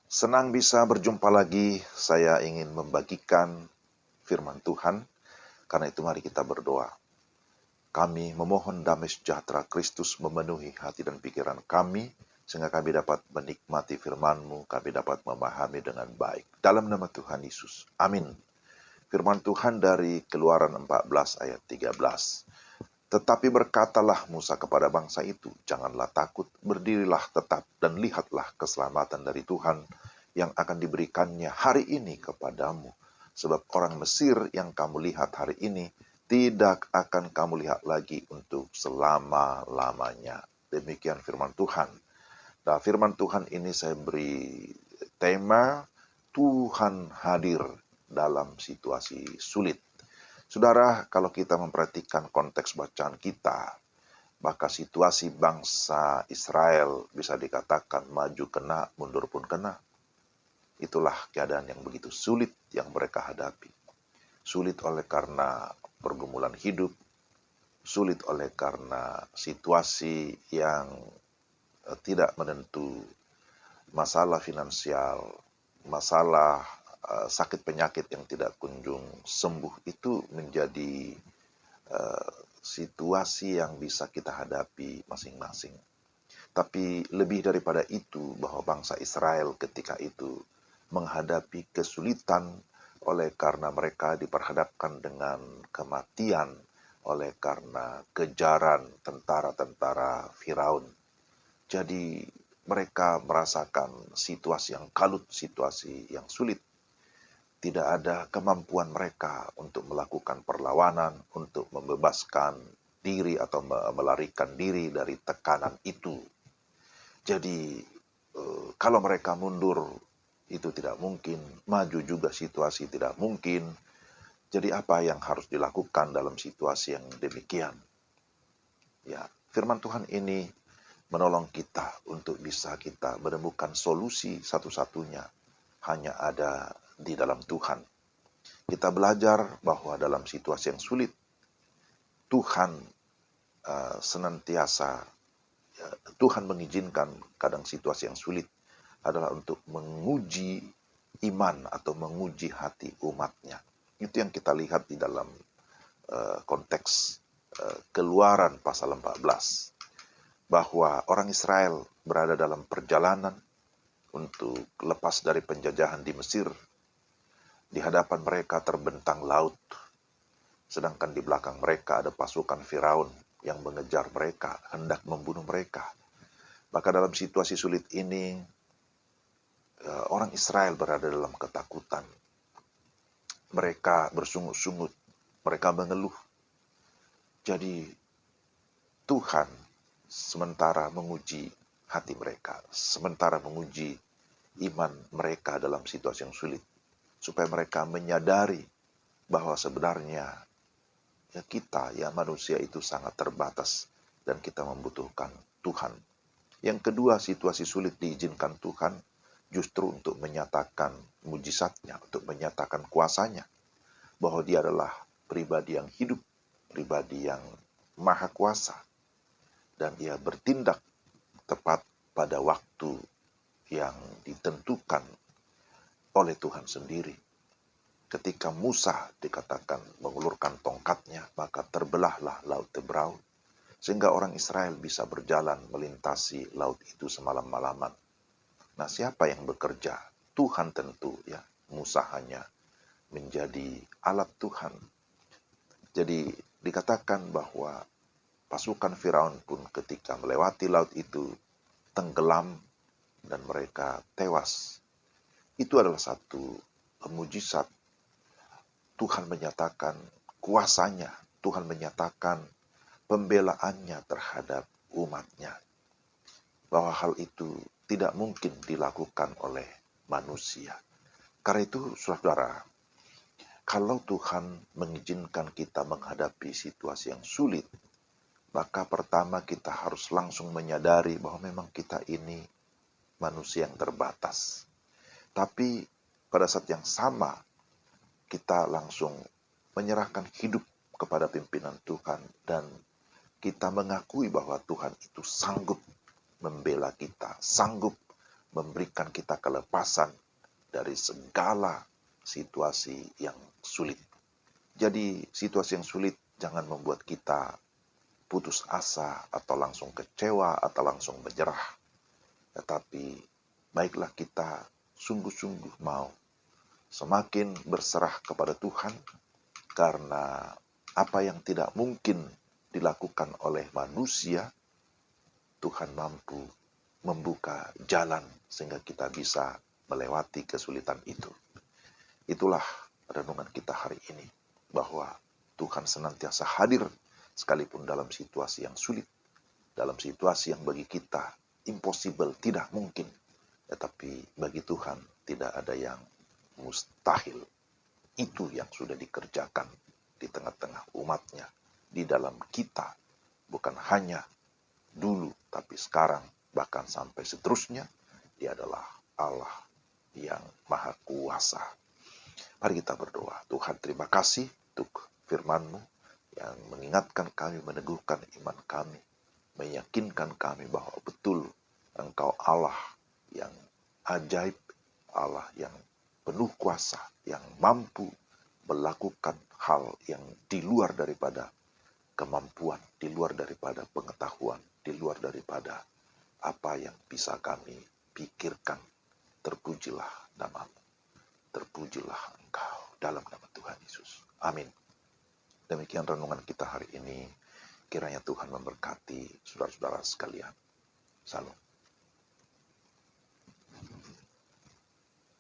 Senang bisa berjumpa lagi. Saya ingin membagikan firman Tuhan. Karena itu mari kita berdoa. Kami memohon damai sejahtera Kristus memenuhi hati dan pikiran kami, sehingga kami dapat menikmati firman-Mu, kami dapat memahami dengan baik. Dalam nama Tuhan Yesus. Amin. Firman Tuhan dari Keluaran 14 ayat 13. Tetapi berkatalah Musa kepada bangsa itu, janganlah takut, berdirilah tetap dan lihatlah keselamatan dari Tuhan yang akan diberikannya hari ini kepadamu. Sebab orang Mesir yang kamu lihat hari ini, tidak akan kamu lihat lagi untuk selama-lamanya. Demikian firman Tuhan. Nah, firman Tuhan ini saya beri tema, Tuhan hadir dalam situasi sulit. Saudara, kalau kita memperhatikan konteks bacaan kita, maka situasi bangsa Israel bisa dikatakan maju kena, mundur pun kena. Itulah keadaan yang begitu sulit yang mereka hadapi. Sulit oleh karena pergumulan hidup, sulit oleh karena situasi yang tidak menentu, masalah finansial, masalah sakit penyakit yang tidak kunjung sembuh itu menjadi situasi yang bisa kita hadapi masing-masing. Tapi lebih daripada itu, bahwa bangsa Israel ketika itu menghadapi kesulitan oleh karena mereka diperhadapkan dengan kematian, oleh karena kejaran tentara-tentara Firaun. Jadi mereka merasakan situasi yang kalut, situasi yang sulit. Tidak ada kemampuan mereka untuk melakukan perlawanan, untuk membebaskan diri atau melarikan diri dari tekanan itu. Jadi kalau mereka mundur itu tidak mungkin, maju juga situasi tidak mungkin. Jadi apa yang harus dilakukan dalam situasi yang demikian? Ya, firman Tuhan ini menolong kita untuk bisa kita menemukan solusi satu-satunya hanya ada di dalam Tuhan. Kita belajar bahwa dalam situasi yang sulit, Tuhan senantiasa, Tuhan mengizinkan kadang situasi yang sulit adalah untuk menguji iman atau menguji hati umatnya. Itu yang kita lihat di dalam konteks Keluaran pasal 14. Bahwa orang Israel berada dalam perjalanan untuk lepas dari penjajahan di Mesir. Di hadapan mereka terbentang laut, sedangkan di belakang mereka ada pasukan Firaun yang mengejar mereka, hendak membunuh mereka. Maka dalam situasi sulit ini, orang Israel berada dalam ketakutan. Mereka bersungut-sungut, mereka mengeluh. Jadi Tuhan sementara menguji hati mereka, sementara menguji iman mereka dalam situasi yang sulit, supaya mereka menyadari bahwa sebenarnya kita, manusia itu sangat terbatas dan kita membutuhkan Tuhan. Yang kedua, situasi sulit diizinkan Tuhan justru untuk menyatakan mujizatnya, untuk menyatakan kuasanya, bahwa dia adalah pribadi yang hidup, pribadi yang maha kuasa, dan ia bertindak tepat pada waktu yang ditentukan oleh Tuhan sendiri. Ketika Musa dikatakan mengulurkan tongkatnya, maka terbelahlah laut Tebrau, sehingga orang Israel bisa berjalan melintasi laut itu semalam-malaman. Nah, siapa yang bekerja? Tuhan tentu, ya. Musa hanya menjadi alat Tuhan. Jadi dikatakan bahwa pasukan Firaun pun ketika melewati laut itu tenggelam dan mereka tewas. Itu adalah satu mujizat. Tuhan menyatakan kuasanya, Tuhan menyatakan pembelaannya terhadap umatnya. Bahwa hal itu tidak mungkin dilakukan oleh manusia. Karena itu, saudara, kalau Tuhan mengizinkan kita menghadapi situasi yang sulit, maka pertama kita harus langsung menyadari bahwa memang kita ini manusia yang terbatas. Tapi pada saat yang sama, kita langsung menyerahkan hidup kepada pimpinan Tuhan dan kita mengakui bahwa Tuhan itu sanggup membela kita, sanggup memberikan kita kelepasan dari segala situasi yang sulit. Jadi situasi yang sulit jangan membuat kita putus asa atau langsung kecewa atau langsung menyerah. Tetapi baiklah kita sungguh-sungguh mau semakin berserah kepada Tuhan, karena apa yang tidak mungkin dilakukan oleh manusia, Tuhan mampu membuka jalan sehingga kita bisa melewati kesulitan itu. Itulah renungan kita hari ini, bahwa Tuhan senantiasa hadir sekalipun dalam situasi yang sulit, dalam situasi yang bagi kita impossible, tidak mungkin. Tetapi bagi Tuhan tidak ada yang mustahil. Itu yang sudah dikerjakan di tengah-tengah umatnya, di dalam kita, bukan hanya dulu, tapi sekarang, bahkan sampai seterusnya. Dia adalah Allah yang Maha Kuasa. Mari kita berdoa. Tuhan, terima kasih untuk firman-Mu yang mengingatkan kami, meneguhkan iman kami, meyakinkan kami bahwa betul Engkau Allah yang ajaib, Allah yang penuh kuasa, yang mampu melakukan hal yang di luar daripada kemampuan, di luar daripada pengetahuan, di luar daripada apa yang bisa kami pikirkan. Terpujilah nama-Mu, terpujilah Engkau, dalam nama Tuhan Yesus. Amin. Demikian renungan kita hari ini. Kiranya Tuhan memberkati saudara-saudara sekalian. Salam.